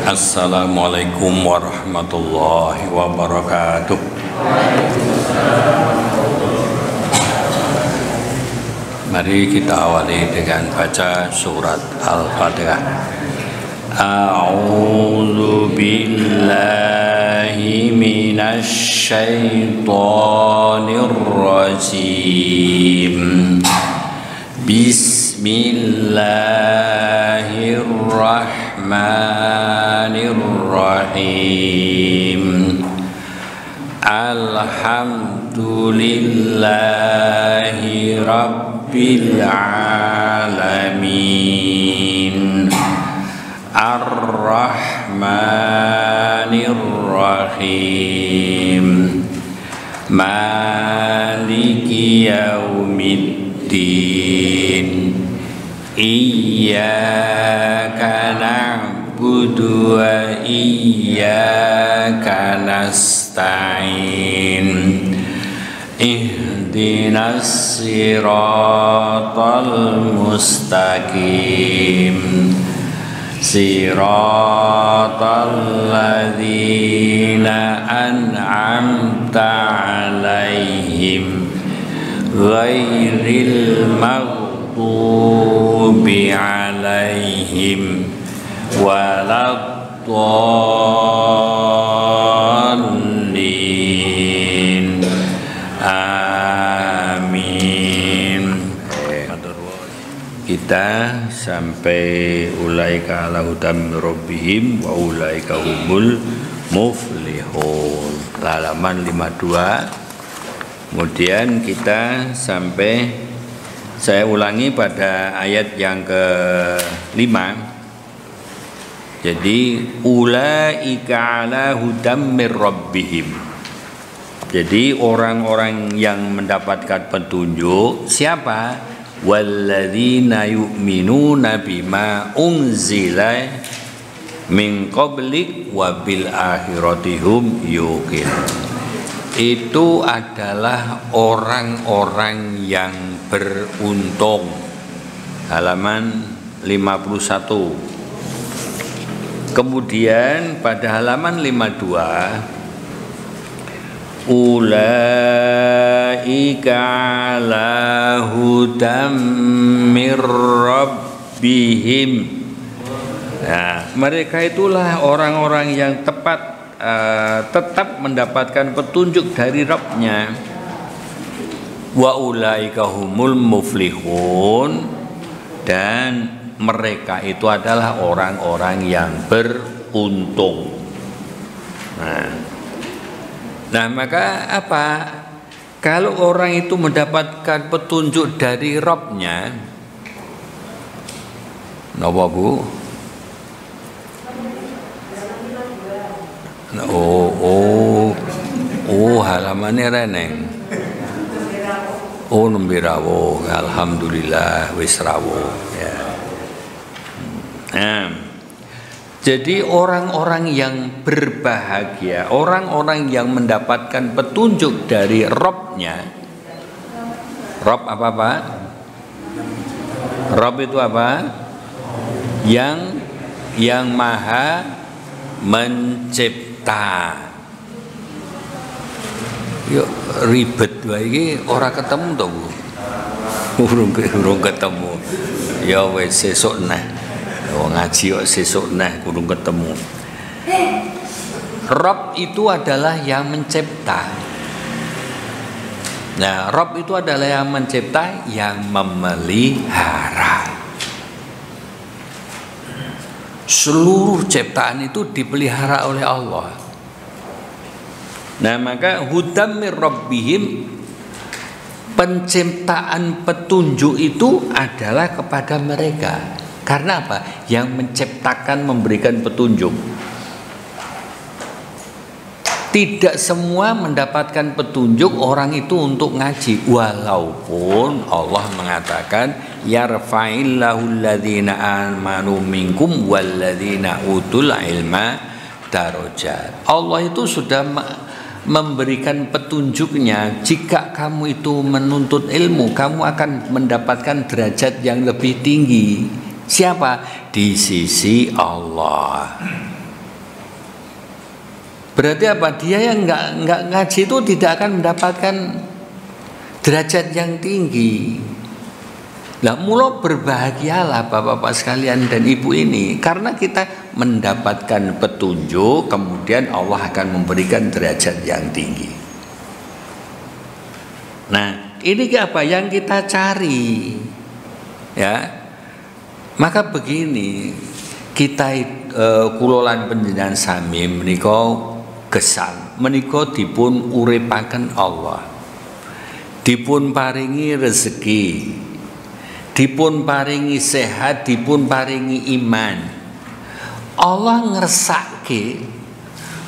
Assalamualaikum warahmatullahi wabarakatuh. Mari kita awali dengan baca surat Al-Fatihah. A'udzu billahi minasy syaithanir rajim. Bismillahirrahmanirrahim. Alhamdulillahi rabbil alamin. Ar-Rahmanir-Rahim. Maliki yaumiddin. Iyyaka na'budu wa iyyaka nasta'in. Ihdinas siratal mustaqim. Siratal ladzina an'amta 'alaihim ghairil maghdubi 'alaihim waladdallin. Amin. Kita sampai ulaika ala hudam rabbihim wa ulaika humul muflihun, halaman 52. Kemudian kita sampai, saya ulangi pada ayat yang ke-5. Jadi ulaika ala hudam rabbihim. Jadi orang-orang yang mendapatkan petunjuk siapa? Walladzina yu'minuna bima unzila min qablik wa bil akhirati hum yuqinun. Itu adalah orang-orang yang beruntung. Halaman 51. Kemudian pada halaman 52, ulaika ala hudam mir rabbihim. Nah, mereka itulah orang-orang yang tetap mendapatkan petunjuk dari Rabb-nya. Wa ulaika humul muflihun, dan mereka itu adalah orang-orang yang beruntung. Nah, maka apa? Kalau orang itu mendapatkan petunjuk dari Rabb-nya, napa Bu? Halamannya reneng. Nembe rawuh. Alhamdulillah wis rawuh ya. Jadi orang-orang yang berbahagia, orang-orang yang mendapatkan petunjuk dari Rabb-nya. Rabb apa Pak? Rabb itu apa? Yang maha mencipta. Yuk ribet wae iki ora ketemu to Bu. Urung ketemu. Ya wis sesuk nah. Ngaji kok sesuk nah kurang ketemu. Rabb itu adalah yang mencipta. Nah, Rabb itu adalah yang mencipta, yang memelihara. Seluruh ciptaan itu dipelihara oleh Allah. Nah, maka hudam mir rabbihim, penciptaan petunjuk itu adalah kepada mereka. Karena apa? Yang menciptakan, memberikan petunjuk. Tidak semua mendapatkan petunjuk orang itu untuk ngaji. Walaupun Allah mengatakan yarfa'illahu alladhina amanu minkum walladzina utul ilma darajat. Allah itu sudah memberikan petunjuknya. Jika kamu itu menuntut ilmu, kamu akan mendapatkan derajat yang lebih tinggi. Siapa? Di sisi Allah. Berarti apa? Dia yang nggak ngaji itu tidak akan mendapatkan derajat yang tinggi. Lah mula berbahagialah bapak-bapak sekalian dan ibu ini, karena kita mendapatkan petunjuk, kemudian Allah akan memberikan derajat yang tinggi. Nah, ini apa yang kita cari, ya. Maka begini, kita kulolan panjenengan sami menika gesang, menika dipun uripaken Allah, dipun paringi rezeki, dipun paringi sehat, dipun paringi iman. Allah ngersake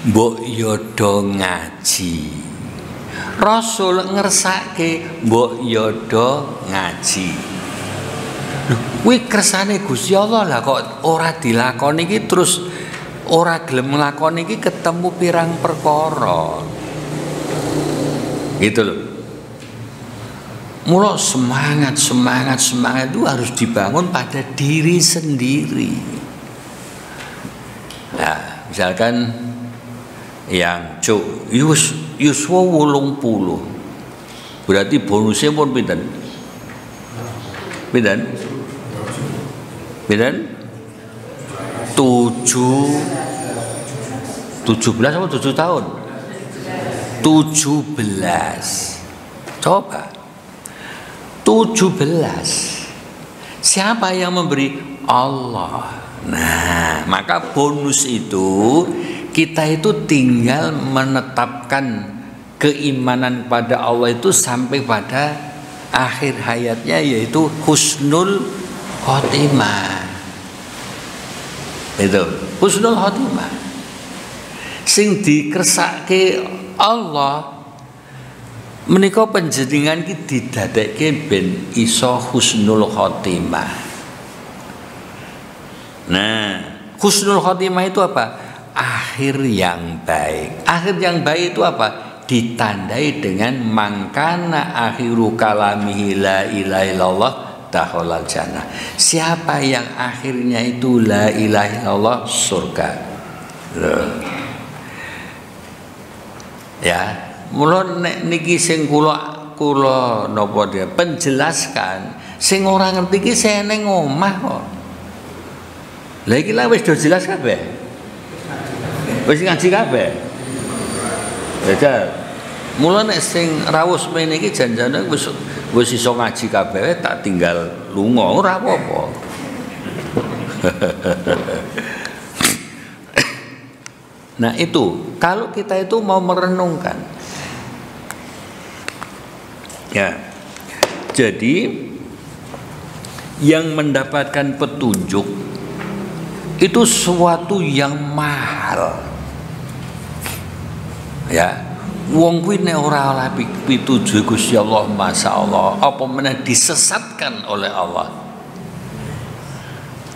mbok yodo ngaji, Rasul ngersake mbok yodo ngaji. Kuwi kersane Gusti Allah lah, kok ora dilakoni iki terus ora gelem nglakoni iki ketemu pirang perkara. Gitu loh. Mula semangat itu harus dibangun pada diri sendiri. Nah, misalkan yang yuswa 80, berarti bonusnya pun pinten? Pinten? 17 atau 7 tahun? 17. Coba 17. Siapa yang memberi? Allah. Nah, maka bonus itu kita itu tinggal menetapkan keimanan pada Allah itu sampai pada akhir hayatnya, yaitu husnul khotimah. Itu husnul khotimah. Sing dikersake Allah menika panjenengan ki didadekke ben iso husnul khotimah. Nah, husnul khotimah itu apa? Akhir yang baik. Akhir yang baik itu apa? Ditandai dengan mangkana akhiru kalamihi la ilaha illallah dakhalal jannah. Siapa yang akhirnya itu la ilaha illallah, surga. Ya, mula nek niki sing kula napa dia penjelaskan, sing ora ngerti iki sene ngomah kok. Lah iki lah wis do jelas kabeh. Wis ngaji kabeh. Beda. Mula nek sing rawuh mene iki janjane wis iso ngaji kabeh, tak tinggal lunga ora apa-apa. Nah itu, kalau kita itu mau merenungkan, ya, jadi yang mendapatkan petunjuk itu sesuatu yang mahal, ya. Wong kuwi nek ora oleh pituju Gusti Allah, masyaallah, apa meneh disesatkan oleh Allah,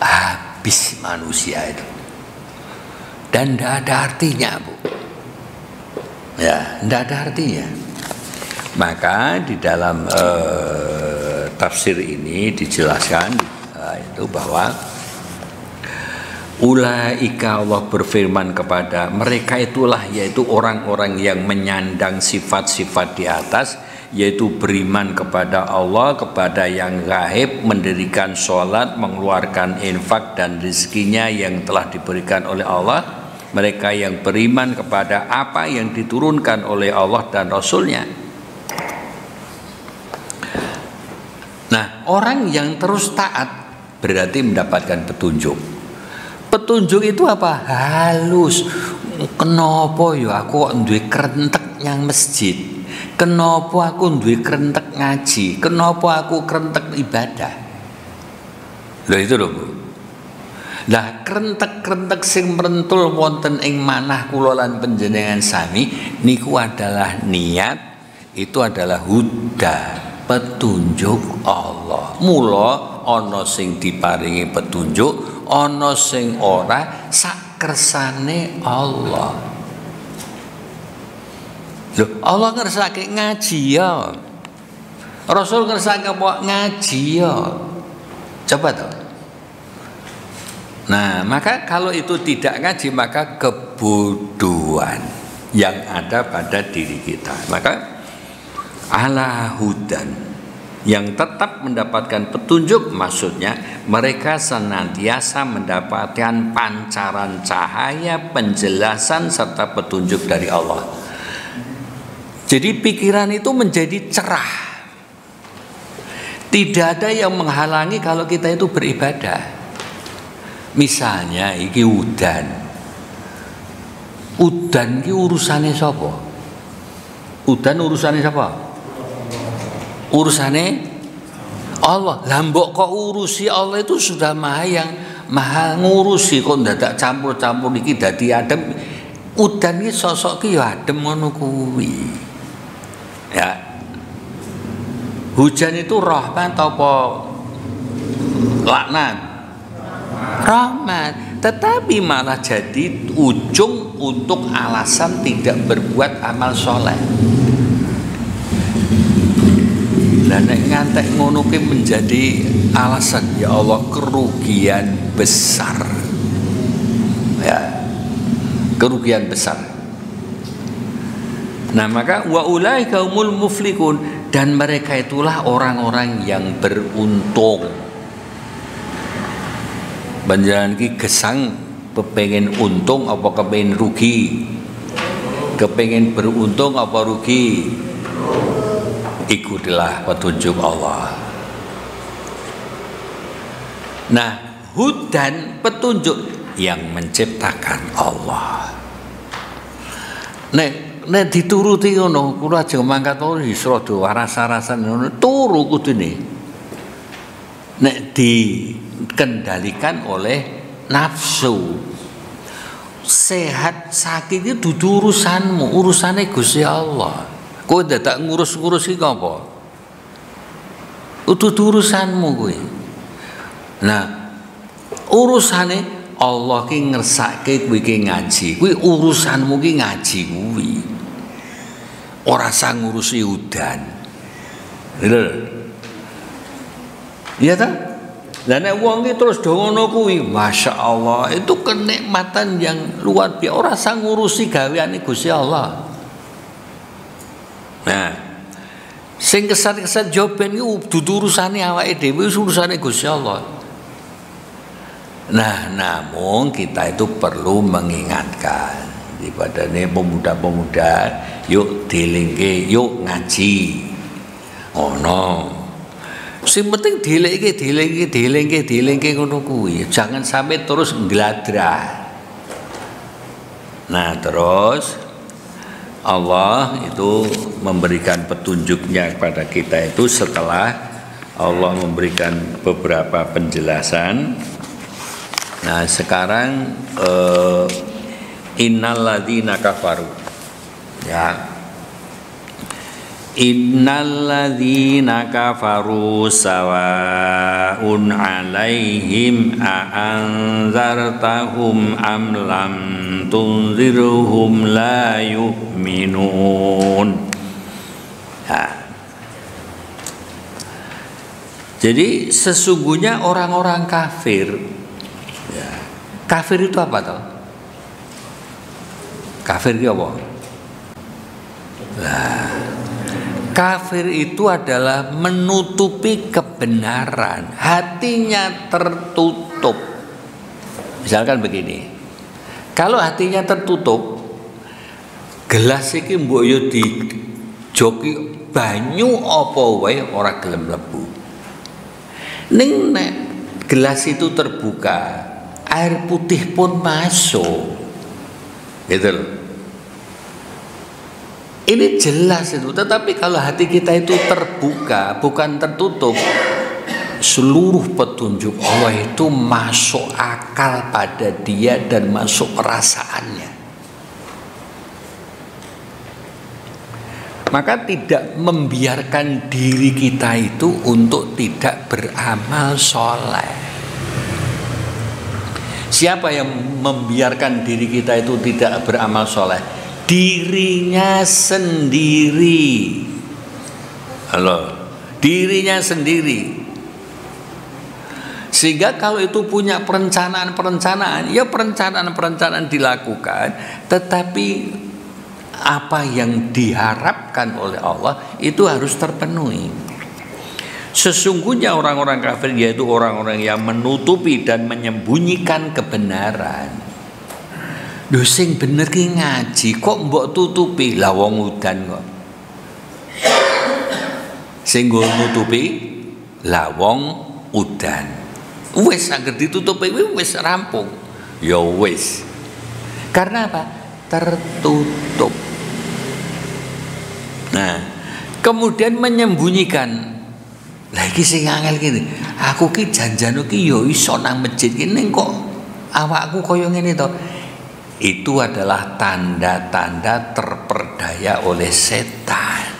habis manusia itu. Dan tidak ada artinya, Bu. Ya, tidak ada artinya. Maka di dalam tafsir ini dijelaskan itu bahwa ulaika, Allah berfirman kepada mereka itulah, yaitu orang-orang yang menyandang sifat-sifat di atas, yaitu beriman kepada Allah, kepada yang gaib, mendirikan sholat, mengeluarkan infak dan rezekinya yang telah diberikan oleh Allah. Mereka yang beriman kepada apa yang diturunkan oleh Allah dan Rasulnya. Nah, orang yang terus taat berarti mendapatkan petunjuk. Petunjuk itu apa? Halus. Kenapa ya aku kok duwe krentek yang masjid? Kenapa aku duwe krentek ngaji? Kenapa aku krentek ibadah? Loh itu loh, Bu. Lah krentek-krentek sing merentul wonten ing manah kula lan panjenengan sami niku adalah niat, itu adalah huda, petunjuk Allah. Mula ana sing diparingi petunjuk, ana sing ora, sak kersane Allah. Loh, Allah ngersake ngaji ya. Rasul ngersake apa? Ngaji ya. Coba toh. Nah, maka kalau itu tidak ngaji maka kebodohan. yang ada pada diri kita. Maka ala hudan, yang tetap mendapatkan petunjuk, maksudnya mereka senantiasa mendapatkan pancaran cahaya, penjelasan serta petunjuk dari Allah. Jadi pikiran itu menjadi cerah. Tidak ada yang menghalangi kalau kita itu beribadah. Misalnya iki udan. Udan iki urusane sapa? Udan urusane sapa? Urusane Allah. Lah mbok kok urusi Allah itu sudah maha ngurusi, kok ndadak campur-campur iki dadi adem. Udan iki sosok ki ya adem ngono kuwi. Ya. Hujan itu rahmat apa laknat? Rahmat. Tetapi malah jadi ujung untuk alasan tidak berbuat amal soleh. Dan nek ngantek ngono ki menjadi alasan, ya Allah, kerugian besar. Ya. Kerugian besar. Nah, maka wa ulaika humul muflihun, dan mereka itulah orang-orang yang beruntung. Panjenengan ki gesang kepengen untung apa kepengen rugi? Kepengen beruntung apa rugi? Ikutilah petunjuk Allah. Nah, hudan, petunjuk yang menciptakan Allah. Nek dituruti ngono, kula aja mangkat ora isra-do rasa-rasan ngono, turu kudune. Nek dikendalikan oleh nafsu, sehat sakit itu dudu urusanmu, urusane Gusti Allah. Kowe dadak ngurus-ngurus iki apa? Dudu urusanmu kowe. Nah, urusane Allah ki ngersake kowe ki ngaji. Kuwi urusanmu ki ngaji kuwi. Ora sang ngurusi udan. Lho. Iya ta? Lah nek wong ki terus do ngono kuwi, masyaallah, itu kenikmatan yang luar biasa. Ora sang ngurusi gaweane Gusti Allah. Nah, sing kesan-kesan joben ki dudu urusane awake dhewe, urusane Gusti Allah. Nah, namun kita itu perlu mengingatkan kepada pemuda-pemuda, yuk dilingke, yuk ngaji. Oh no, sing penting dilingke ngono kuwi. Jangan sampai terus ngladrah. Nah, terus Allah itu memberikan petunjuknya kepada kita itu setelah Allah memberikan beberapa penjelasan. Nah, sekarang innalladzina kafaru, ya, innalladzina kafaru sawaun alaihim a'anzartahum am lam tunzirhum la yu'minun. Ya. Jadi sesungguhnya orang-orang kafir, ya. Kafir itu apa toh? Kafir itu apa? Nah, kafir itu adalah menutupi kebenaran, hatinya tertutup. Misalkan begini, kalau hatinya tertutup, gelas iki mbok yo dijoki banyu apa wae ora gelem mlebu. Ning nek gelas itu terbuka, air putih pun masuk. Gitu loh. Ini jelas itu, tetapi kalau hati kita itu terbuka, bukan tertutup, seluruh petunjuk Allah itu masuk akal pada dia dan masuk perasaannya. Maka tidak membiarkan diri kita itu untuk tidak beramal soleh. Siapa yang membiarkan diri kita itu tidak beramal soleh? Dirinya sendiri. Halo, dirinya sendiri. Sehingga kalau itu punya perencanaan-perencanaan, ya perencanaan-perencanaan dilakukan, tetapi apa yang diharapkan oleh Allah itu harus terpenuhi. Sesungguhnya orang-orang kafir yaitu orang-orang yang menutupi dan menyembunyikan kebenaran. Lho sing bener ki ngaji kok mbok tutupi, lah wong udan kok. Sing nggo nutupi lah wong udan. Wis anggere ditutupi wis rampung. Ya wis. Karena apa? Tertutup. Nah, kemudian menyembunyikan. Lah iki sing angel gini. Aku ki janjan ki ya iso nang masjid ki ning kok awakku kaya ngene to. Itu adalah tanda-tanda terperdaya oleh setan.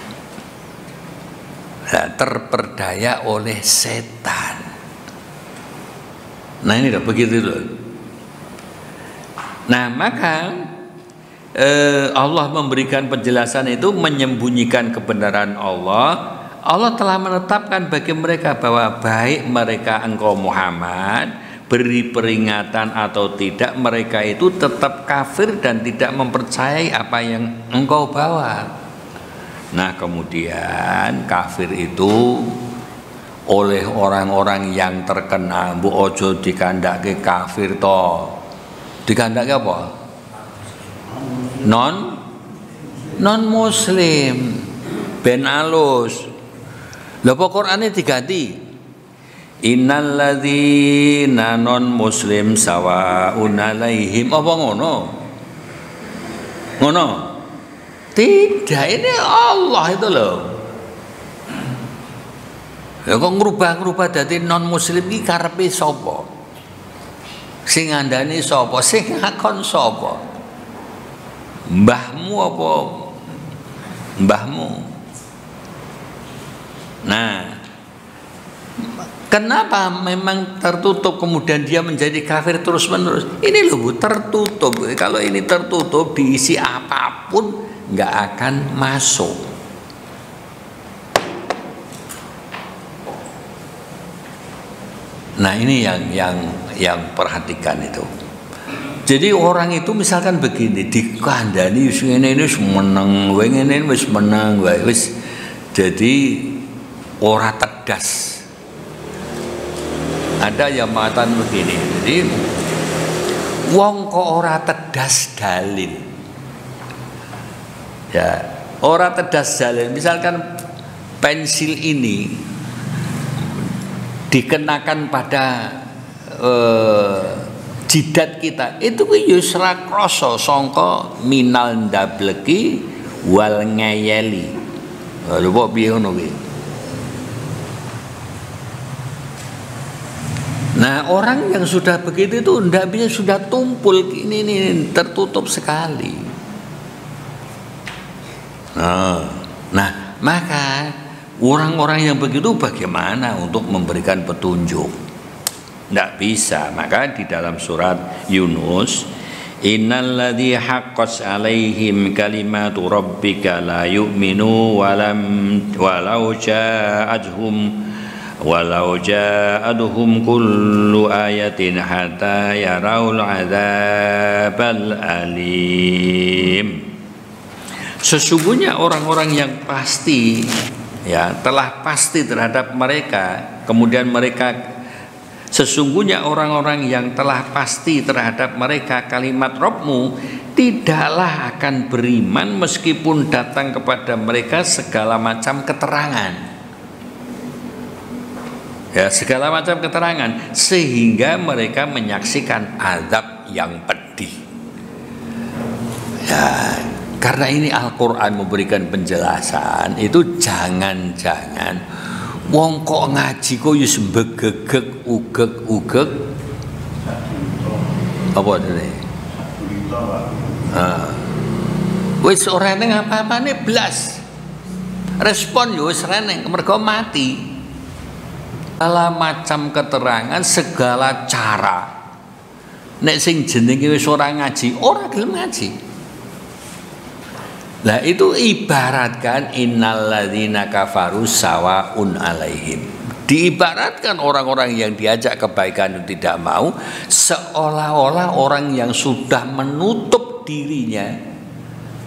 Nah, terperdaya oleh setan. Nah ini begitu loh. Nah maka Allah memberikan penjelasan itu menyembunyikan kebenaran Allah. Allah telah menetapkan bagi mereka bahwa baik mereka engkau Muhammad beri peringatan atau tidak, mereka itu tetap kafir dan tidak mempercayai apa yang engkau bawa. Nah kemudian kafir itu oleh orang-orang yang terkenal, bu ojo dikandake kafir to, dikandake apa? Non muslim, ben alus. Lha Qur'ane diganti. Innal ladzina non muslim sawaun alaihim, apa ngono? Ngono? Tidak, ini Allah itu loh. Ya kok ngrubah-ngrubah dadi non muslim iki karepe sapa? Sing ngandani sapa? Sing ngakon sapa? Mbahmu apa? Mbahmu. Nah, kenapa memang tertutup kemudian dia menjadi kafir terus-menerus? Ini loh Bu, tertutup. Kalau ini tertutup diisi apapun nggak akan masuk. Nah ini yang perhatikan itu. Jadi orang itu misalkan begini dikandani ini menang, ini wis menang, wis jadi ora tedas. Ada yang mengatakan begini, jadi wong kok ora tedas dalil. Ya, ora tedas dalil. Misalkan pensil ini dikenakan pada jidat kita, itu ya ora krasa sangka minal ndableki wal ngeyeli. Lha kok piye ngono kuwi? Nah orang yang sudah begitu itu ndak bisa, sudah tumpul ini tertutup sekali. Nah maka orang-orang yang begitu bagaimana untuk memberikan petunjuk? Ndak bisa. Maka di dalam surat Yunus, innalladzi haqqas alaihim kalimatu rabbika la yu'minu walau ja'adhum kullu ayatin hatta yaraul adzabal alim. Sesungguhnya orang-orang yang pasti ya telah pasti terhadap mereka, kemudian mereka sesungguhnya orang-orang yang telah pasti terhadap mereka kalimat Rabbmu tidaklah akan beriman meskipun datang kepada mereka segala macam keterangan. Ya, segala macam keterangan sehingga mereka menyaksikan azab yang pedih. Ya, karena ini Al-Qur'an memberikan penjelasan, itu jangan-jangan wong kok ngaji kok wis begegek ugek apa ini? Wis ora neng apa-apane blas. Respon yo wis reneng mergo mati. Segala macam keterangan, segala cara. Nek sing jenenge wis ora ngaji, ora gelem ngaji. Lah itu ibaratkan innalladzina kafaru sawaun alaihim. Diibaratkan orang-orang yang diajak kebaikan itu tidak mau, seolah-olah orang yang sudah menutup dirinya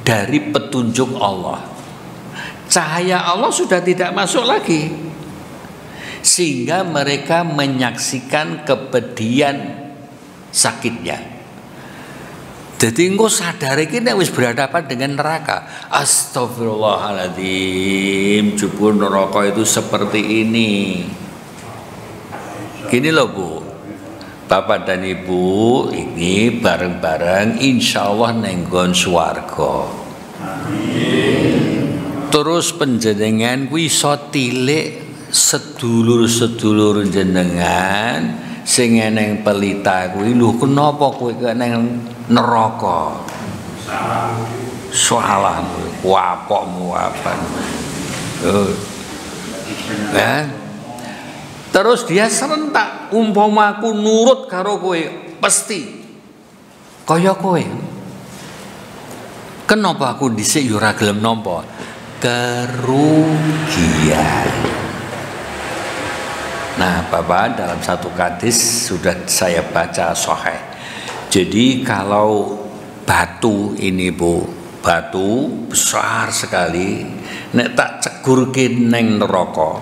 dari petunjuk Allah. Cahaya Allah sudah tidak masuk lagi, sehingga mereka menyaksikan kepedihan sakitnya. Jadi engkau sadar iki nek wis berhadapan dengan neraka. Astagfirullahaladzim, jupur neraka itu seperti ini. Gini loh Bu, Bapak dan Ibu, ini bareng-bareng insya Allah nenggon swarga. Terus penjenengan kuwi iso tilik sedulur-sedulur jenengan sing eneng pelita kuwi, lho kenapa kowe neng neraka? Salah wapokmu apa? Terus dia serentak, umpama aku nurut karo kowe pasti kaya kowe. Kenapa aku dhisik yo ora gelem nampa? Kerugian. Nah, Bapak, dalam satu hadis sudah saya baca sahih. Jadi kalau batu ini Bu, batu besar sekali, nek tak cegurke neng neraka,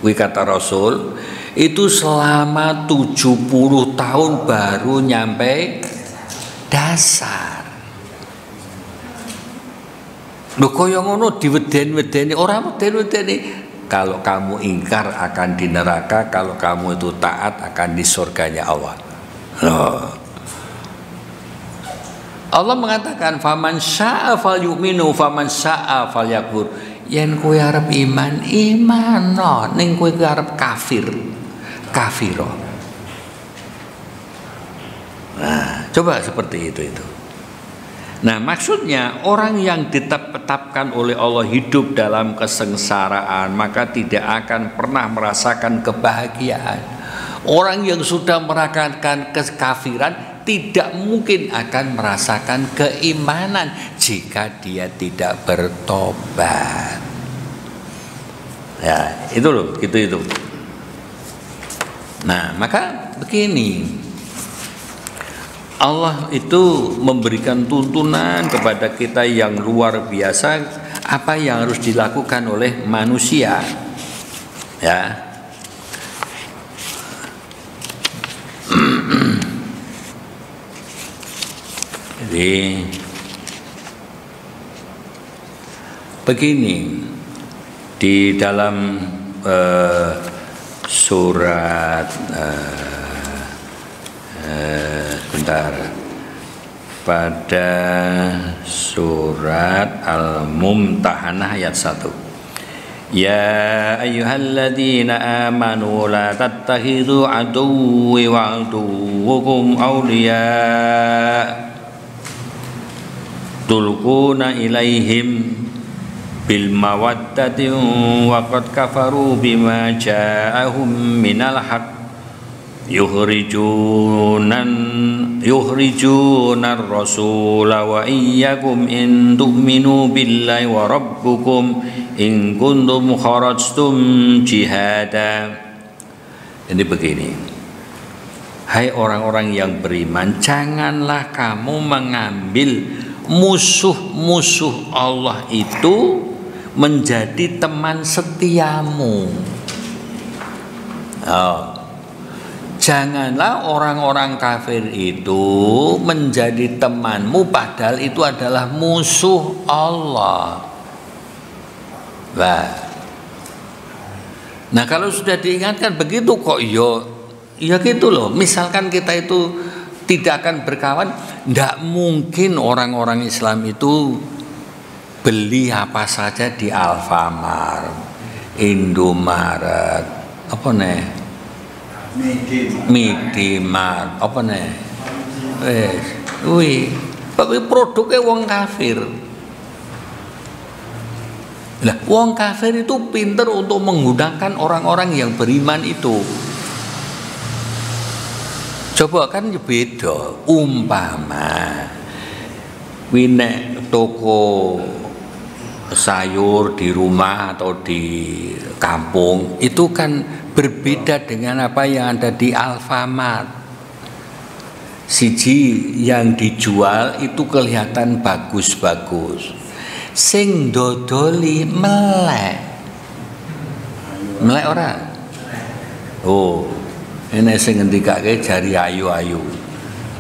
kuwi kata Rasul, itu selama 70 tahun baru nyampe dasar. Lho kaya ngono diweden-wedeni, ora weden-wedeni. Kalau kamu ingkar akan di neraka, kalau kamu itu taat akan di surganya Allah. Loh. Allah mengatakan faman syaa falyu'minu faman syaa falyakfur. Yen kowe arep iman, imano, ning kowe arep kafir, kafiro. Nah, coba seperti itu. Nah, maksudnya orang yang ditetapkan oleh Allah hidup dalam kesengsaraan maka tidak akan pernah merasakan kebahagiaan. Orang yang sudah merasakan kekafiran tidak mungkin akan merasakan keimanan jika dia tidak bertobat. Ya, itu loh, gitu. Nah, maka begini. Allah itu memberikan tuntunan kepada kita yang luar biasa apa yang harus dilakukan oleh manusia. Ya. Jadi begini, di dalam surat bentar, pada surat Al-Mumtahanah ayat 1. Ya ayyuhalladzina amanu la tattakhidhu aduwwi wa aduwwakum awliya tulquna ilaihim bil mawaddati wa qad kafaru bima ja'ahum minal haqq yukhrijunan rasula wa iyyakum in tu'minu billahi wa rabbukum in kuntum kharajtum jihada. Ini begini, hai orang-orang yang beriman, janganlah kamu mengambil musuh-musuh Allah itu menjadi teman setiamu. Janganlah orang-orang kafir itu menjadi temanmu padahal itu adalah musuh Allah. Nah, kalau sudah diingatkan begitu kok ya gitu loh. Misalkan kita itu tidak akan berkawan, tidak mungkin orang-orang Islam itu beli apa saja di Alfamart, Indomaret, apa nih? Midimart, apa nih? Tapi produknya wong kafir. Lah, wong kafir itu pinter untuk menggunakan orang-orang yang beriman itu. Coba kan beda. Umpama winek toko sayur di rumah atau di kampung itu kan berbeda dengan apa yang ada di Alfamart. Siji yang dijual itu kelihatan bagus-bagus. Sing dodoli melek. Melek ora? Oh, ini sing ngendikake jari ayu-ayu.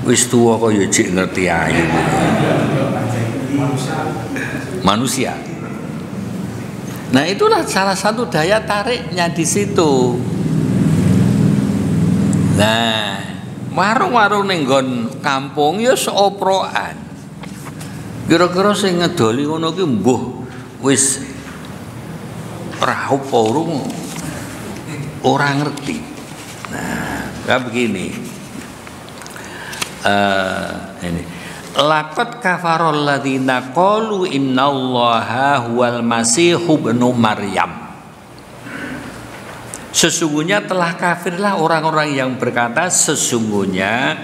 Wis tuwa kok ya jek ngerti ayu. Manusia. Nah, itulah salah satu daya tariknya di situ. Nah, warung-warung ning nggon kampung ya seoproan. Kira-kira sing ngedoli ngono ki mbuh wis raup urung ora ngerti. Nah, kayak begini. Ini laqad kafarul ladzina qalu innallaha huwal masihu ibnu maryam. Sesungguhnya telah kafirlah orang-orang yang berkata sesungguhnya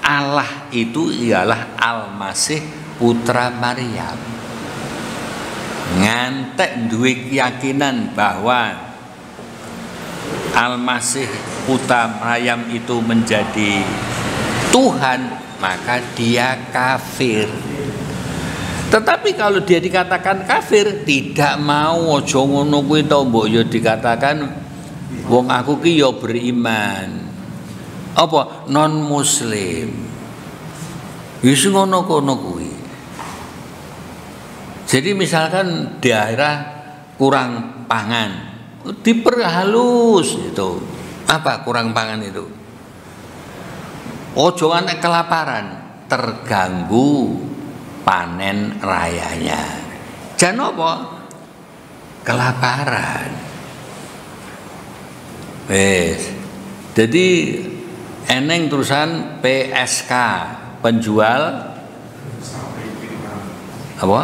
Allah itu ialah Al-Masih putra Maryam. Ngantek duwe keyakinan bahwa Al-Masih putra Maryam itu menjadi Tuhan, maka dia kafir. Tetapi kalau dia dikatakan kafir, tidak mau aja ngono kuwi to mbok ya dikatakan wong aku ki ya beriman. Apa non muslim. Wis ngono-ngono kuwi. Jadi misalkan daerah kurang pangan, diperhalus itu. Apa kurang pangan itu? Ojo anak kelaparan, terganggu panen rayanya. Jangan apa? Kelaparan. Jadi eneng terusan PSK penjual apa?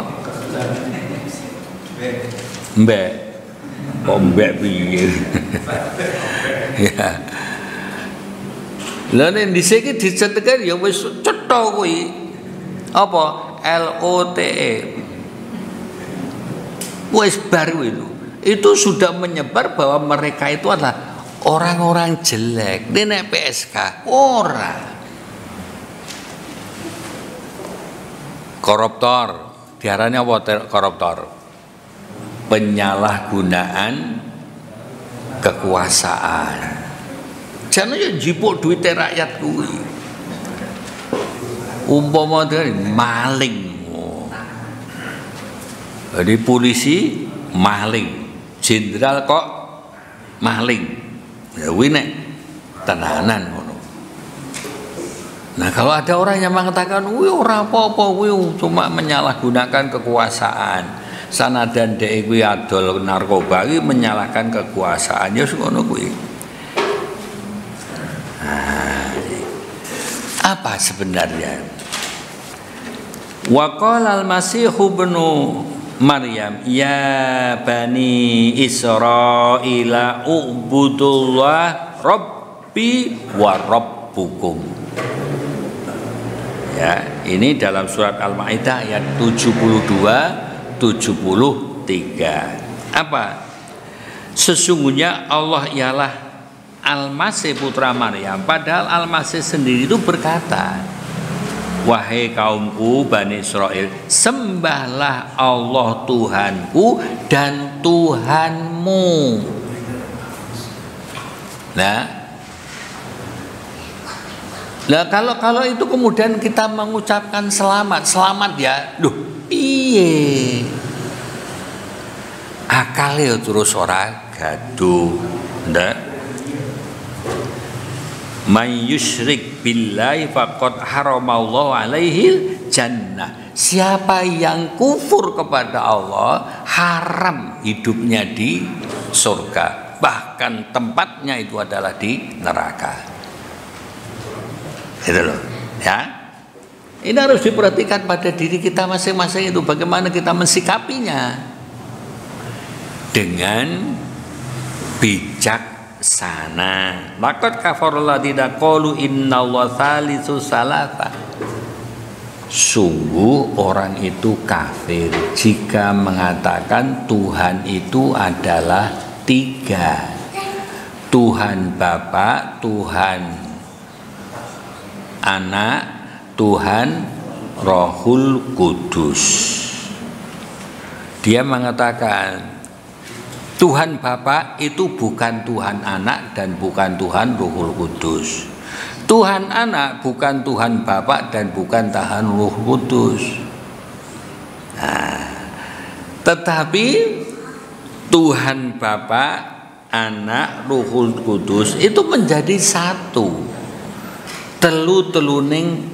Mbek. Kok mbek piye? Ya. Lah nek dhisik iki dicetekan ya wis cetha kuwi. Apa? LOTE. Wis baru itu. Itu sudah menyebar bahwa mereka itu adalah orang-orang jelek. Nek PSK ora. Koruptor. Diarani apa koruptor? Penyalahgunaan kekuasaan. Jangan ya jipuk duit rakyat kuwi. Umpama maling. Jadi polisi maling, jenderal kok maling. Ya kuwi nek tenanan ngono. Nah, kalau ada orang yang mengatakan, "Wih, ora apa-apa, kuwi cuma menyalahgunakan kekuasaan." Sanadan dhek kuwi adol narkoba iki menyalahkan kekuasaan, ya ngono kuwi. Apa sebenarnya? Wa qala al-Masihu ibnu Maryam ya bani Israila ubudullah rabbi wa rabbukum. Ya, ini dalam surat Al-Maidah ayat 72 73. Apa? Sesungguhnya Allah ialah Al-Masih putra Maryam. Padahal Al-Masih sendiri itu berkata, wahai kaumku Bani Israel, sembahlah Allah Tuhanku dan Tuhanmu. Nah, kalau itu kemudian kita mengucapkan selamat ya, piye? Akale terus ora gaduh, ndak? May yusyrik billahi faqad haramallahu alaihi jannah. Siapa yang kufur kepada Allah, haram hidupnya di surga, bahkan tempatnya itu adalah di neraka. Itu loh, ya. Ini harus diperhatikan pada diri kita masing-masing itu, bagaimana kita mensikapinya dengan bijak sana. Laqad kafarul ladzina qalu innallaha tsalitsu tsalatsa. Sungguh orang itu kafir jika mengatakan Tuhan itu adalah 3. Tuhan Bapa, Tuhan Anak, Tuhan, Rohul Kudus. Dia mengatakan Tuhan Bapa itu bukan Tuhan Anak dan bukan Tuhan Rohul Kudus. Tuhan Anak bukan Tuhan Bapa dan bukan Tuhan Roh Kudus. Nah, tetapi Tuhan Bapa, Anak, Rohul Kudus itu menjadi satu. Telu-teluning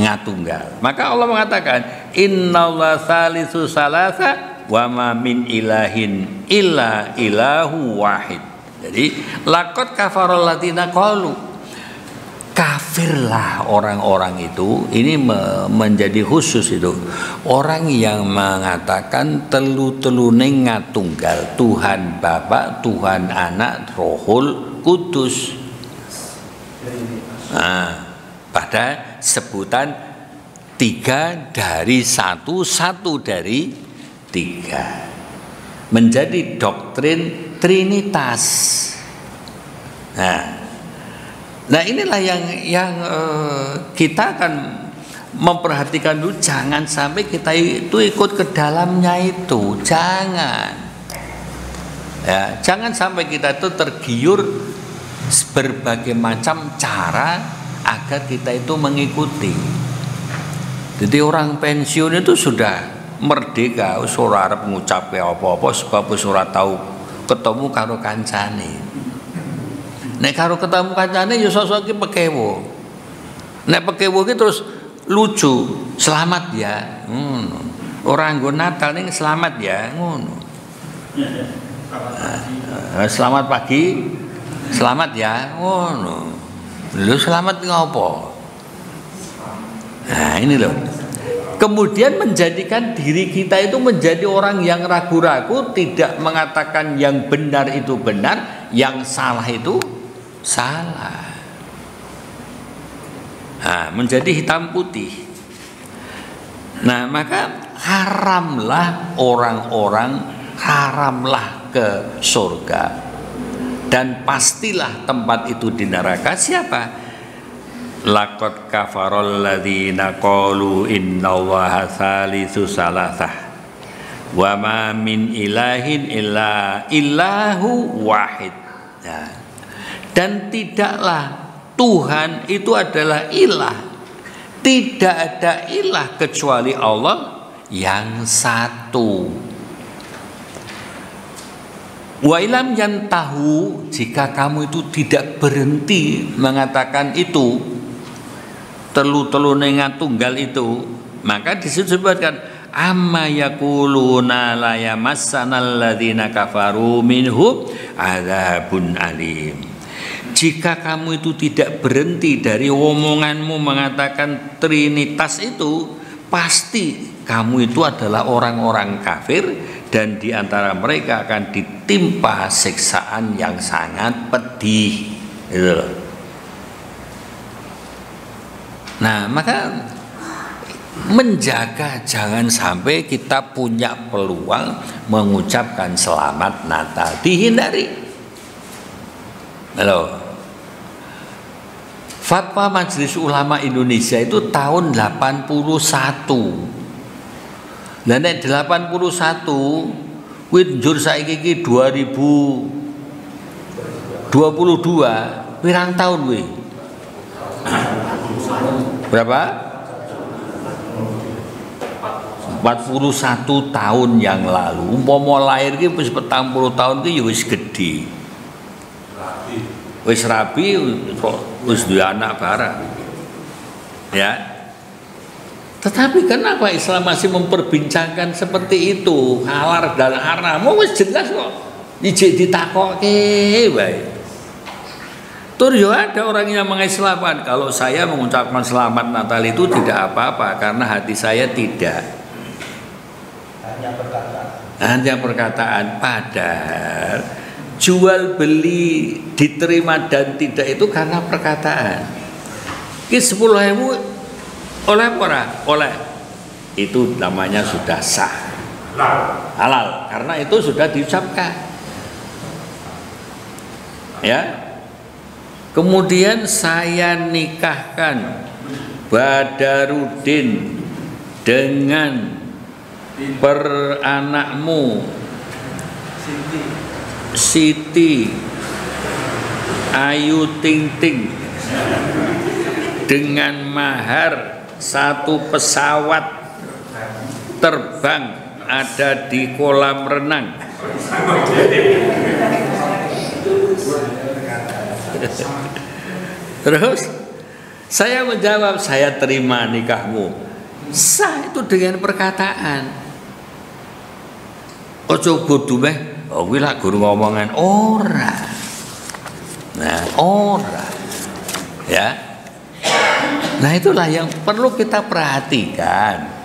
ngatunggal. Maka Allah mengatakan innallaha salisu salasa wa ma min ilahin illa ilahu wahid. Jadi laqad kafarul ladzina qalu, kafirlah orang-orang itu. Ini menjadi khusus itu orang yang mengatakan telu-telune ngatunggal, Tuhan Bapa, Tuhan Anak, Rohul Kudus. Nah, pada sebutan 3 dari 1, 1 dari 3 menjadi doktrin Trinitas. Nah inilah yang kita akan memperhatikan dulu. Jangan sampai kita itu ikut ke dalamnya itu, jangan ya, jangan sampai kita itu tergiur berbagai macam cara agar kita itu mengikuti. Jadi orang pensiun itu sudah merdeka, ora arep ngucapke apa-apa sebab wis ora tau ketemu karo kancane. Nek karo ketemu kancane ya sosok iki pekewo. Nek pekewo iki terus lucu, selamat ya. Orang nggo Natal ning selamat ya, ngono. Selamat pagi. Selamat ya. Ngono. Lu selamat ngopo? Nah, ini loh. Kemudian menjadikan diri kita itu menjadi orang yang ragu-ragu, tidak mengatakan yang benar itu benar, yang salah itu salah. Nah, menjadi hitam putih. Nah, maka haramlah orang-orang, haramlah ke surga. Dan pastilah tempat itu di neraka siapa? Laqad kafarul ladzina qalu innallaha salisu salasah wa ma min ilahin illa ilahu wahid. Nah, dan tidaklah Tuhan itu adalah ilah. Tidak ada ilah kecuali Allah yang satu. Wa ilam yantahu, jika kamu itu tidak berhenti mengatakan itu, telu-telune ngatunggal itu, maka disebutkan amma yaquluna la yamassanal ladzina kafaru minhum adzabun alim. Jika kamu itu tidak berhenti dari omonganmu mengatakan Trinitas itu, pasti kamu itu adalah orang-orang kafir, dan di antara mereka akan ditimpa siksaan yang sangat pedih. Gitu. Nah, maka menjaga jangan sampai kita punya peluang mengucapkan selamat Natal, dihindari. Halo. Fatwa Majelis Ulama Indonesia itu tahun 81. Lah nek 81 kuwi njur saiki iki 2022, pirang tahun kuwi? Berapa? 41 tahun yang lalu. Umpama lahir ki wis 40 tahun ki ya wis gedhe. Wis rabi, wis duwe anak barang. Ya. Tetapi kenapa Islam masih memperbincangkan seperti itu? Halal dan haram, wis jelas kok. Ijek ditakokke wae. Tur yo ada orang yang mengislamkan, kalau saya mengucapkan selamat Natal itu tidak apa-apa karena hati saya tidak. Hanya perkataan. Padahal jual beli diterima dan tidak itu karena perkataan. Ki 10.000 oleh apa? Oleh. Itu namanya sudah sah. Halal karena itu sudah diucapkan. Ya. Kemudian saya nikahkan Badarudin dengan peranakmu Siti Ayu Ting Ting dengan mahar 1 pesawat terbang ada di kolam renang. Terus saya menjawab, saya terima nikahmu. Sah itu dengan perkataan. Ojo bodoh meh, oh kuwi lak guru ngomongan ora. Nah, ora. Ya. Nah, itulah yang perlu kita perhatikan.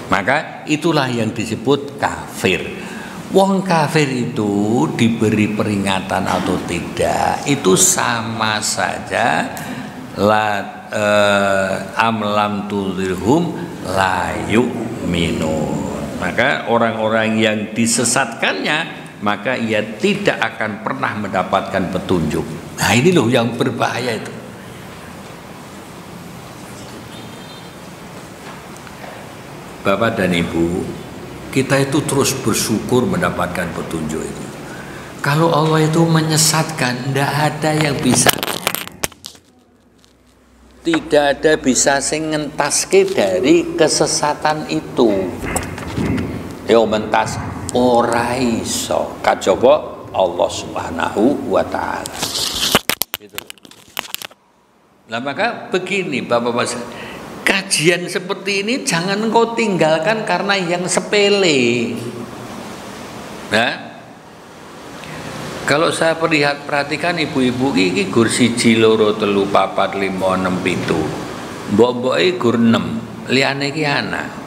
Maka itulah yang disebut kafir. Wong kafir itu diberi peringatan atau tidak, itu sama saja amlam tulirhum layu minun. Maka orang-orang yang disesatkannya, maka ia tidak akan pernah mendapatkan petunjuk. Nah, ini loh yang berbahaya itu. Bapak dan Ibu, kita itu terus bersyukur mendapatkan petunjuk itu. Kalau Allah itu menyesatkan, tidak ada yang bisa, tidak ada bisa sing ngentaske dari kesesatan itu. Yo mentas ora iso, kajaba Allah Subhanahu wa taala. Gitu. Nah, maka begini Bapak-bapak, kajian seperti ini jangan engkau tinggalkan karena yang sepele. Nah, kalau saya perhatikan ibu-ibu iki gur 1 2 3 4 5 6 7. Mbok-mboke gur 6, liyane iki anak.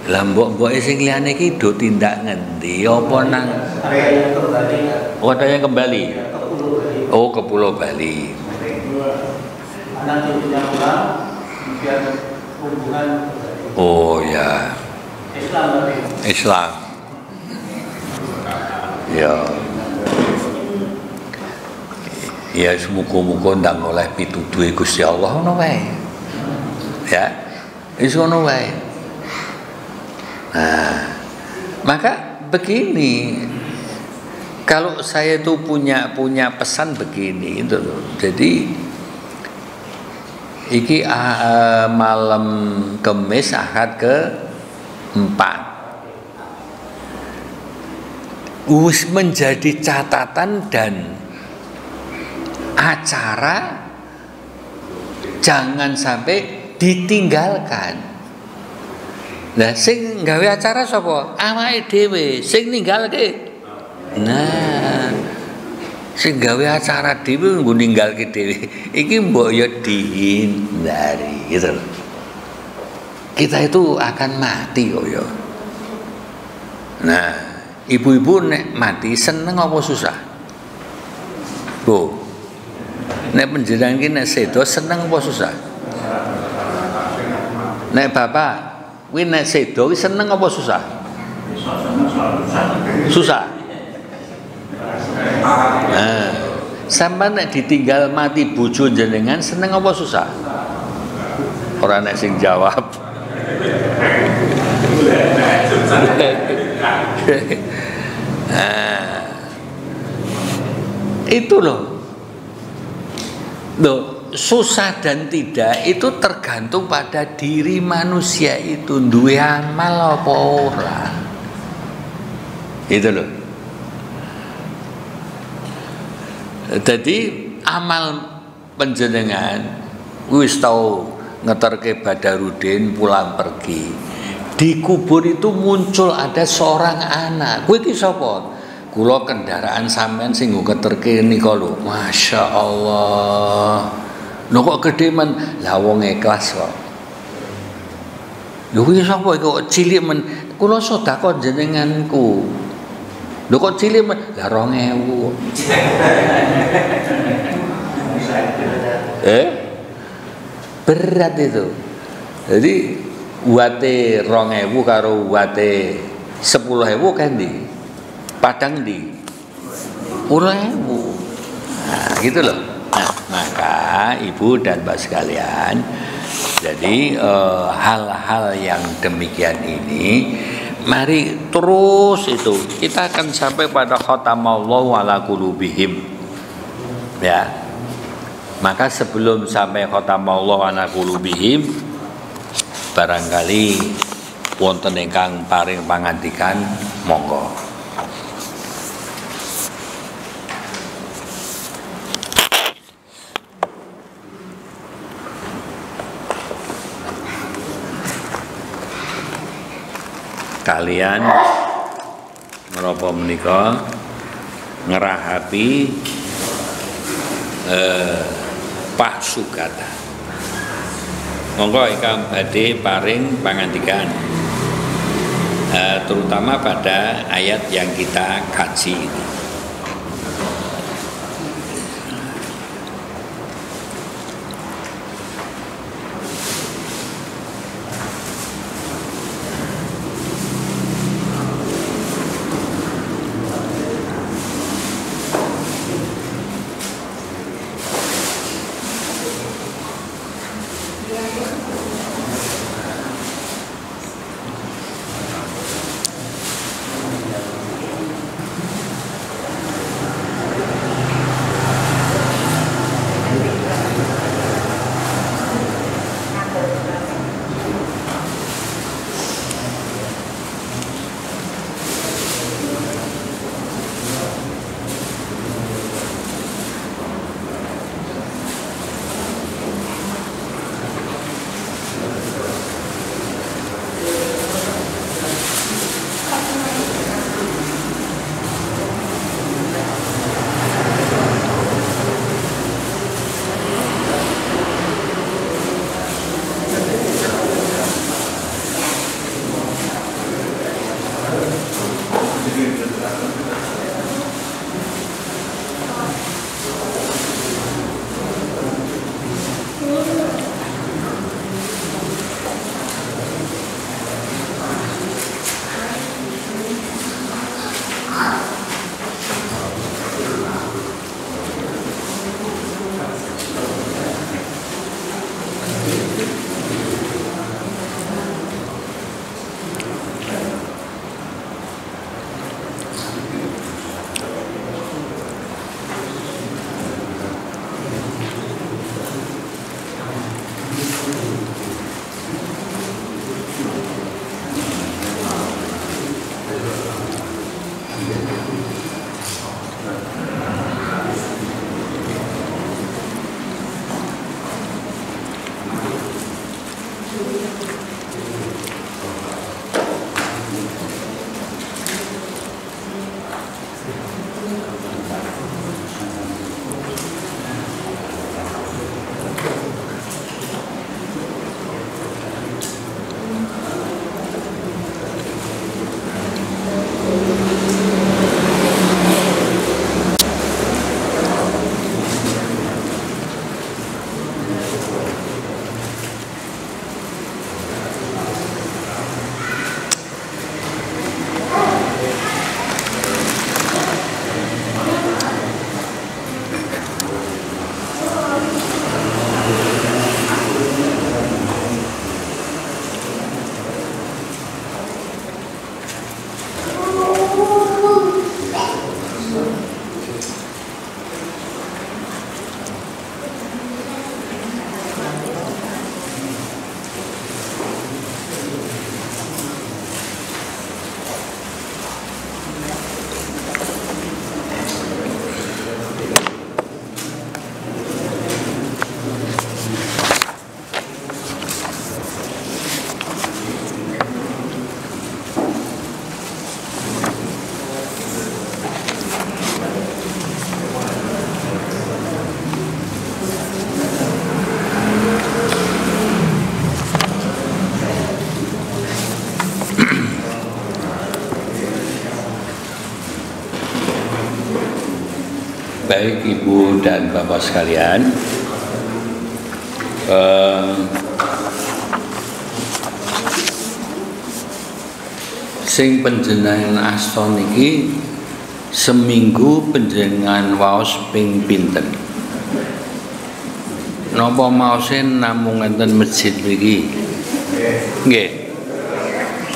Lah mbok-mboke sing liyane iki do tindak ngendi? Apa nang ada yang kembali? Oh, ke Pulau Bali. Oh ya, Islam. Ya muga-muga ndang oleh pituduhe Gusti Allah ngono wae. Ya, wis ngono wae. Nah, maka begini, kalau saya itu punya pesan begini itu loh. Jadi iki malam Kamis Ahad ke-4 wis menjadi catatan dan acara jangan sampai ditinggalkan. Nah, sing gawe acara sapa? Awake dhewe, sing ninggalke. Nah, sing gawe acara dhewe nggo ninggalke dhewe. Iki mbok ya dihindari gitu loh. Kita itu akan mati kok ya. Nah, ibu-ibu nek mati seneng apa susah? Bu. Nek panjenengan iki nek sedo seneng apa susah? Nek bapak kuwi nek sedo seneng apa susah? Susah. Nah, sampean nek ditinggal mati bojo jenengan seneng apa susah? Ora nek sing jawab. Nah, itu loh. Susah dan tidak itu tergantung pada diri manusia itu duwe amal apa ora. Itu loh. Jadi amal panjenengan wis tau ngeterke Badarudin pulang pergi. Di kubur itu muncul ada seorang anak. Kowe iki sapa? Kula kendaraan sampean sing nggo keterke nika lho. Masya Allah. Lho kok gede men? Lah wong ikhlas kok. Lho iki sapa kok cilik men? Kula sedekah jenenganku. Lho kok cilik men? Lah 2000. Berat itu. Jadi wate 2000 karo wate 10.000 kan di Padang di 10.000. Nah, gitu loh. Nah, maka ibu dan bapak sekalian, jadi hal-hal yang demikian ini mari terus itu kita akan sampai pada khatamallahu ala qulubihim. Ya. Maka sebelum sampai khatamallahu ala qulubihim, barangkali wonten ingkang paring pangandikan, monggo. Kalian menapa menika ngerahapi Pak Sugata. Monggo ingkang badhe paring pangandikan, terutama pada ayat yang kita kaji ini. Baik Ibu dan Bapak sekalian, sing panjenengan asta niki seminggu panjenengan waos ping pinten? Napa maose namung enten masjid mriki? Nggih.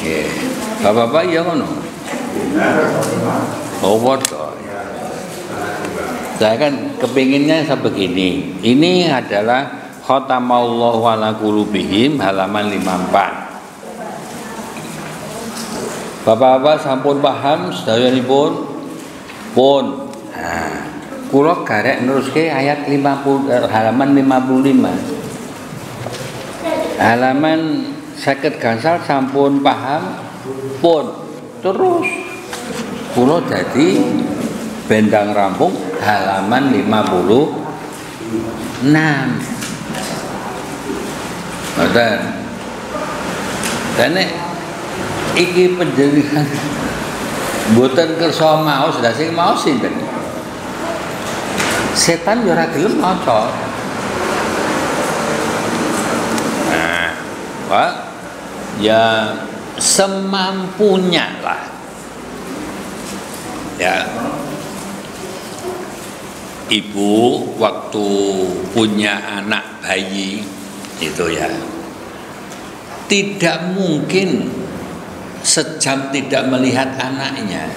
Nggih. Bapak-bapak ya ngono. Oh, waduh. Saya kan kepinginnya sebegini. Ini adalah khatamallahu ala qulubihim halaman 54. Bapak-bapak sampun paham sedayanipun pun. Nah, kula garek neruske ayat 50 halaman 55. Halaman 50 gangsal sampun paham pun. Terus kula dadi bendang rampung halaman 56. Ngoten. Dene iki panjenengan mboten kersa maos, lha sing maos sinten? Setan yo ora gelem maca. Nah, Pak, ya semampunya lah. Ya. Ibu waktu punya anak bayi itu ya, tidak mungkin sejam tidak melihat anaknya.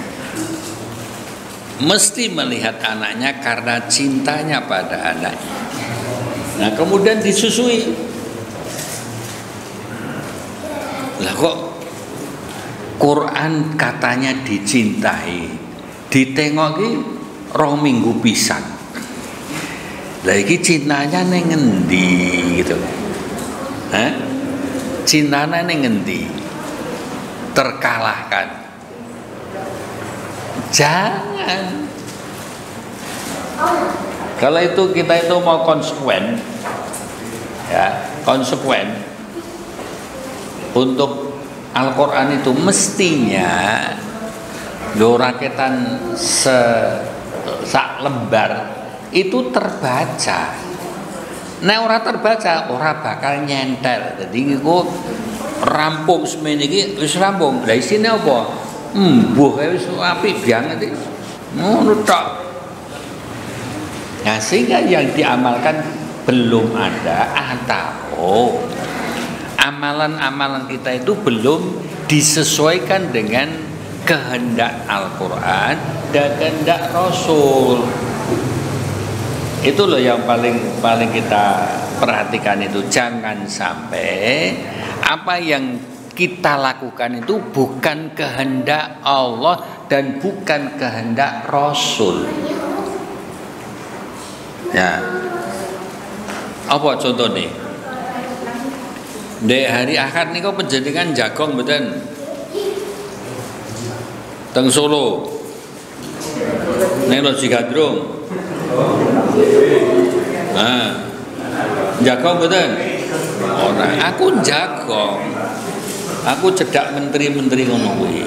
Mesti melihat anaknya karena cintanya pada anaknya. Nah, kemudian disusui. Lah kok Quran katanya dicintai, ditengoki 2 minggu pisan. Lah iki cintanya ning ngendi gitu. Hah? Cintanya ning ngendi? Terkalahkan. Jangan. Kalau itu kita itu mau konsekuen, ya, konsekuen untuk Al-Quran itu mestinya raketan sak lembar itu terbaca. Nek ora terbaca ora bakal nyentel. Jadi iku rampung semene iki wis rampung. Lah isine apa? Mbuh wis apik banget iki. Ngono tok. Nah, sehingga yang diamalkan belum ada atau amalan-amalan kita itu belum disesuaikan dengan kehendak Al-Quran dan kehendak Rasul. Itu loh yang paling kita perhatikan itu. Jangan sampai apa yang kita lakukan itu bukan kehendak Allah dan bukan kehendak Rasul. Ya. Apa contohnya? Di hari Ahad niku panjenengan jagong mboten? Teng Solo. Ning Loji Gadrung. Nah, jagong mboten? Ora, aku jagong. Aku cedak menteri-menteri ngono kuwi.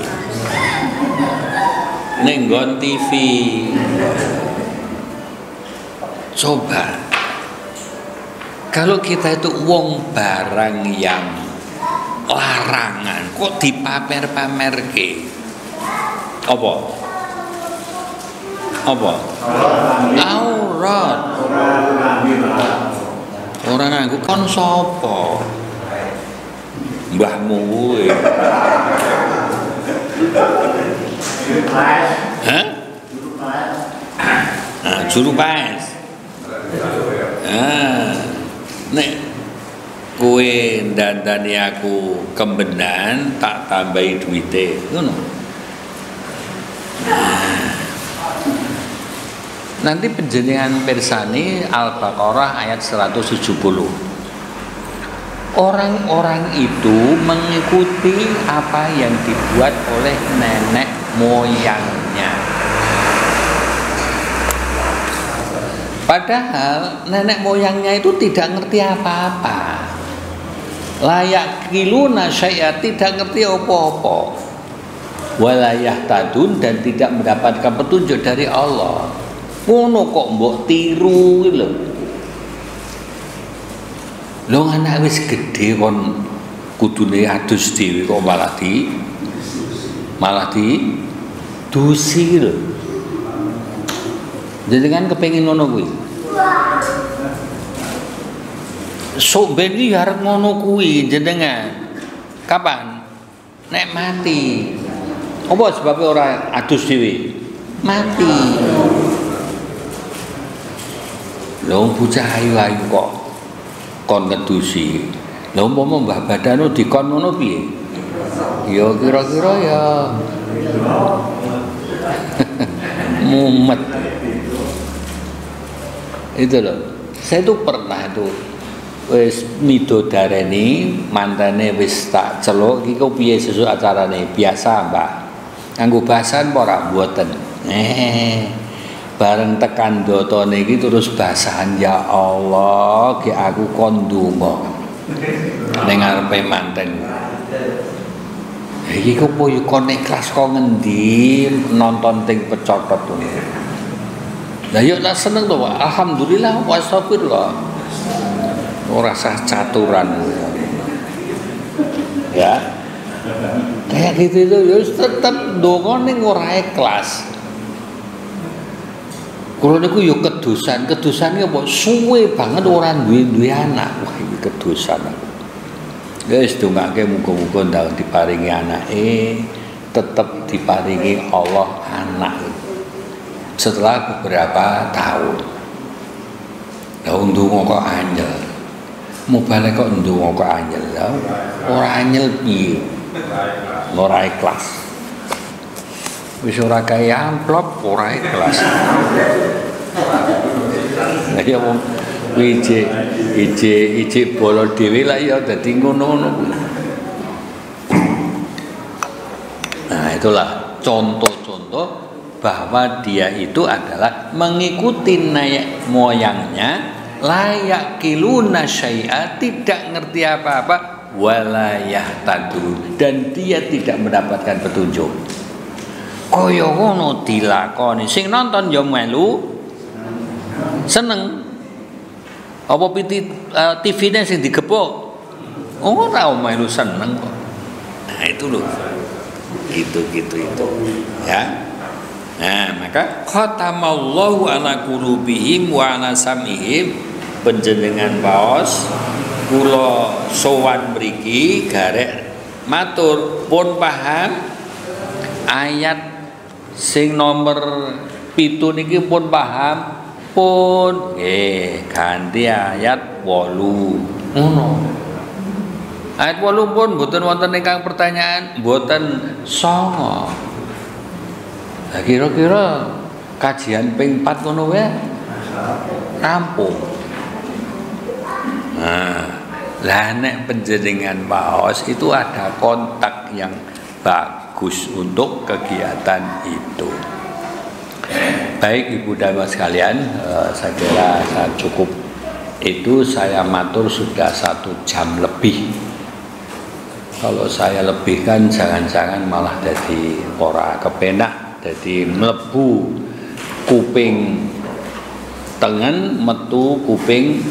Ning nggon TV. Coba kalau kita itu wong barang yang larangan kok dipamer-pamerke. Apa? Aurat. Ora nganggo kon sapa? Mbahmu kuwi. Hah? Juru pas. Nek kowe dandani aku kembenan tak tambahi duwite ngono. Nanti panjenengan pirsani Al-Baqarah ayat 170. Orang-orang itu mengikuti apa yang dibuat oleh nenek moyangnya. Padahal nenek moyangnya itu tidak ngerti apa-apa. Layak kiluna syai'a, tidak ngerti apa-apa. Walayah tadun, dan tidak mendapatkan petunjuk dari Allah. Ngono kok mbok tiru lho. Lho anak wis gedhe kon kudune adus dhewe kok malah di dusi lho. Jenengan kepengin ngono kuwi. Sok ben iki arep ngono kuwi jenengan. Kapan? Nek mati. Apa sebabnya orang adus dhewe? Mati. Lho bocah ayu-ayu kok kon ngedusi. Lha umpama Mbah Badano dikon ngono piye? Ya kira-kira ya mumet. Itu loh. Saya tuh pernah tuh wis midodareni mantane wis tak celuk iki kok piye sesuk acarane? Biasa, Mbak. Nganggo bahasan apa ora mboten? Bareng tekan dotone iki terus bahasan ya Allah, ki aku kon ndonga. Ning ngarepe manten. Iki kok yo kon ikhlas kok ngendi nonton ting pecotot ngono. Lah yo lah seneng to, Pak. Alhamdulillah wa astagfirullah. Ora sah caturan. Ya. Kayak gitu itu ya tetep ndonga ning ora ikhlas. Kulo niku yo kedusan ki apa suwe banget ora duwe anak. Wah iki kedusan aku. Guys, dongake muga-muga ndang diparingi anake, tetep diparingi Allah anak. Setelah beberapa tahun. Lah ndonga kok anyel. Mubale kok ndonga kok anyel. Ora anyel piye? Ora ikhlas. Wis ora kaya amplop, ora ikhlas. Lah ya wong ije bolo dhewe lah ya dadi ngono-ngono. Nah, itulah contoh-contoh bahwa dia itu adalah mengikuti nenek moyangnya, layak kiluna syai'a, tidak ngerti apa-apa, walayah tadu, dan dia tidak mendapatkan petunjuk. Kaya ngono dilakoni, sing nonton yo melu seneng. Apa TV-ne sing digepuk? Ora melu seneng kok. Nah, itu loh. Gitu itu. Ya. Nah, maka khatamallahu ala qulubihim wa ala sam'ihim, panjenengan paos kula sowan mriki garek matur pun paham ayat sing nomor 7 niki pun paham pun ganti ayat 8 ngono. Ayat 8 pun mboten wonten ingkang pertanyaan, mboten songo. Lah kira-kira kajian ping 4 ngono wae rampung. Nah, lah nek panjenengan paos itu ada kontak yang bagus untuk kegiatan itu. Baik Ibu dan Mas sekalian, saya kira cukup itu, saya matur sudah 1 jam lebih. Kalau saya lebihkan jangan-jangan malah jadi ora kepenak, jadi mlebu kuping tengen, metu kuping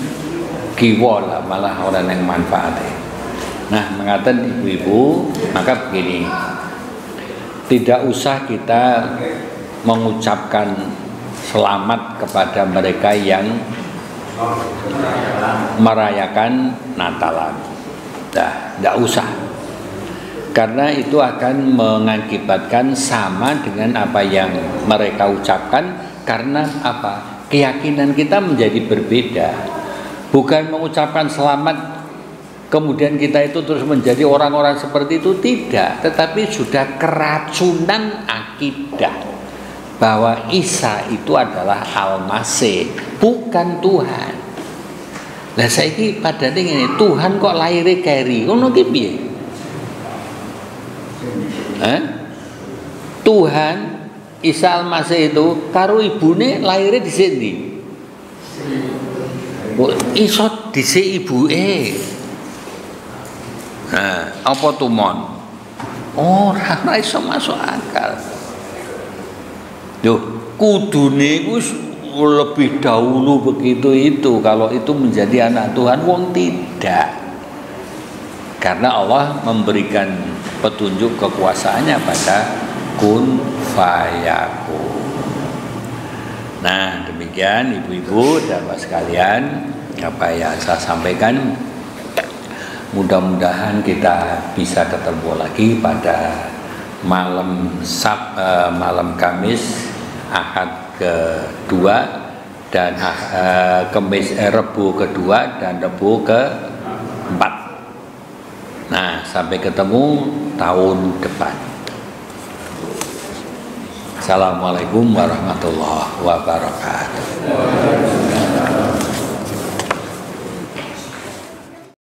kiwa lah, malah orang yang manfaatnya. Nah, mengatakan ibu-ibu, maka begini, tidak usah kita mengucapkan selamat kepada mereka yang merayakan Natalan. Nah, tidak usah, karena itu akan mengakibatkan sama dengan apa yang mereka ucapkan. Karena apa? Keyakinan kita menjadi berbeda. Bukan mengucapkan selamat kemudian kita itu terus menjadi orang-orang seperti itu, tidak. Tetapi sudah keracunan akidah bahwa Isa itu adalah Al-Masih, bukan Tuhan. Lah saiki padane ngene, Tuhan kok laire keri, ngono ki piye? Tuhan Isa Al-Masih itu karo ibune laire dhisik ndi? Iso dhisik ibuke. Nah, apa tumon? Ora iso masuk akal. Loh, kudune iku lebih dahulu begitu itu, kalau itu menjadi anak Tuhan, wong tidak. Karena Allah memberikan petunjuk kekuasaannya pada kun fayakun. Nah, demikian ibu-ibu dan bapak sekalian apa yang saya sampaikan. Mudah-mudahan kita bisa ketemu lagi pada malam Kamis Ahad kedua dan Rebu kedua dan Rebu keempat. Nah, sampai ketemu tahun depan. Assalamualaikum warahmatullahi wabarakatuh.